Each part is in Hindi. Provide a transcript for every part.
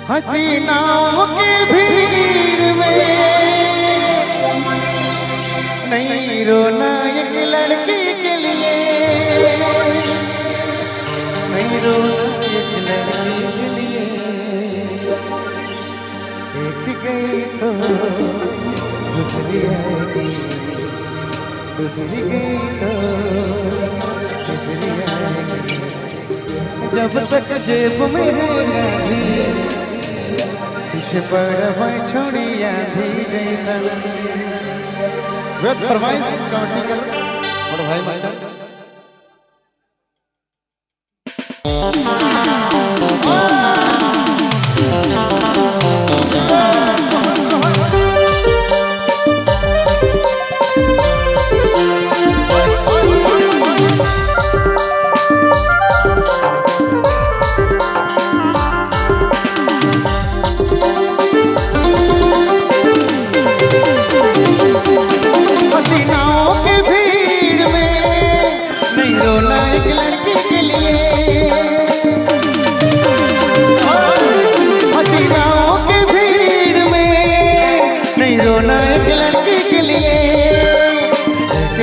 हसीनाओं की भीड़ में नहीं रोना एक लड़की के लिए, नहीं रोना एक लड़की के लिए। एक गई तो दूसरी आएगी, दूसरी गई तो तीसरी आएगी। जब तक जेब में है गाड़ी पीछे पड़ छोड़ी आधी जैसा। फरमाइश काउंटी कर और भाई माइका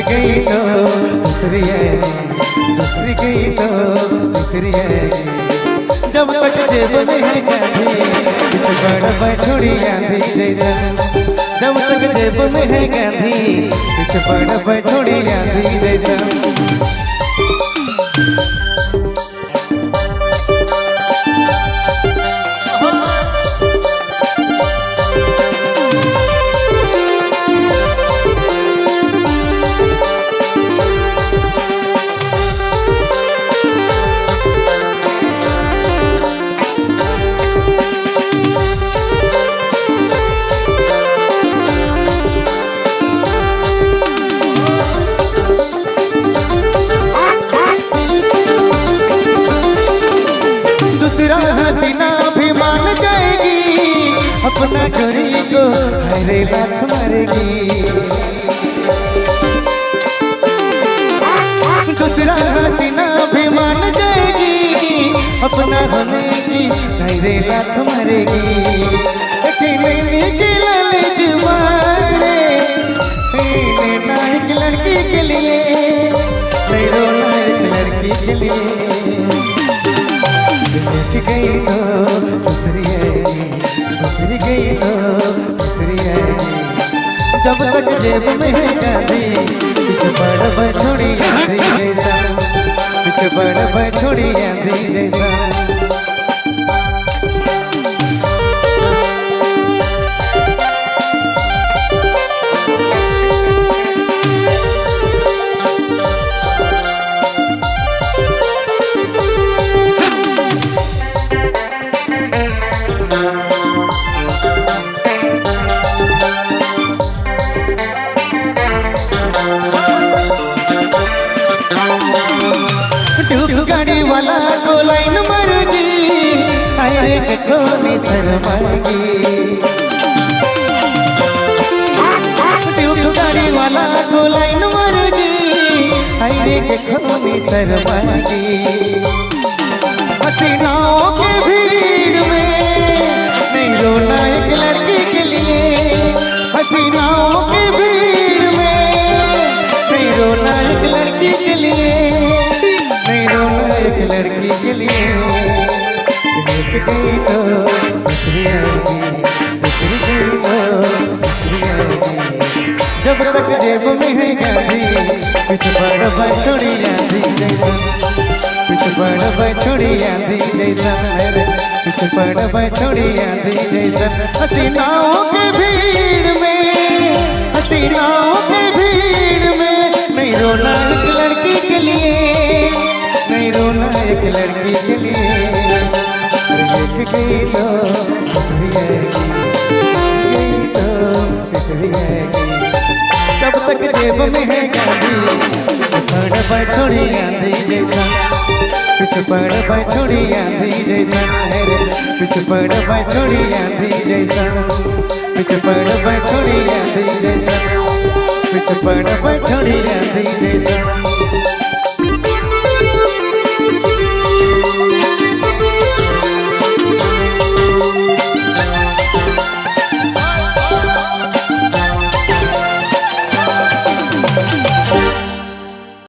गई तो दूसरी है, दूसरी गई तो तीसरी है। जब तक जेब में है गाड़ी पीछे पड़ छोड़ी आंधी जैसा। जब तक जेब में है गाड़ी पीछे पड़ छोड़ी आंधी जैसा। दूसरा हसीना भी मान जाएगी अपना गोरी को, हरे लात मारेगी। दूसरा हसीना भी मान जाएगी अपना होने की, हरे लात मारेगी। की लालच मारे ना एक लड़की के लिए, नहीं रोना एक लड़की के लिए। एक गई तो दूसरी आएगी, दूसरी गई तो तीसरी आएगी। जब तक जेब में है गाड़ी पीछे पड़ छोड़ी आंधी जैसा, पीछे पड़ छोड़ी आंधी जैसा। गाड़ी वाला को लाइन मरेगी, आए कठोनी शर्माएगी। गाड़ी वाला को लाइन मरेगी, आए कठोनी शर्माएगी। हसीनाओं के भीड़ में नहीं रोना एक लड़की के लिए, हसीनाओं के भीड़ में नहीं रोना एक लड़की के लिए, नहीं रोना एक लड़की के लिए। एक गई तो दूसरी आएगी, दूसरी गई तो तीसरी आएगी। जब तक जेब में है गाड़ी पीछे पड़ छोड़ी आंधी जैसा, पीछे पड़ छोड़ी आंधी जैसा, पीछे पड़ छोड़ी आंधी जैसा। हसीनाओं के भीड़ में, हसीनाओं के भीड़ में नहीं रोना एक लड़की के लिए, नहीं रोना एक लड़की के लिए। एक गई तो दूसरी आएगी, गई तो तीसरी आएगी। तब तक जेब में है गाड़ी पड़ छोड़ी आंधी जैसा, पीछे पड़ छोड़ी आंधी जैसा, पीछे पड़ छोड़ी आंधी जैसा, पीछे पड़ छोड़ी आंधी जैसा, पीछे पड़ छोड़ी आंधी जैसा।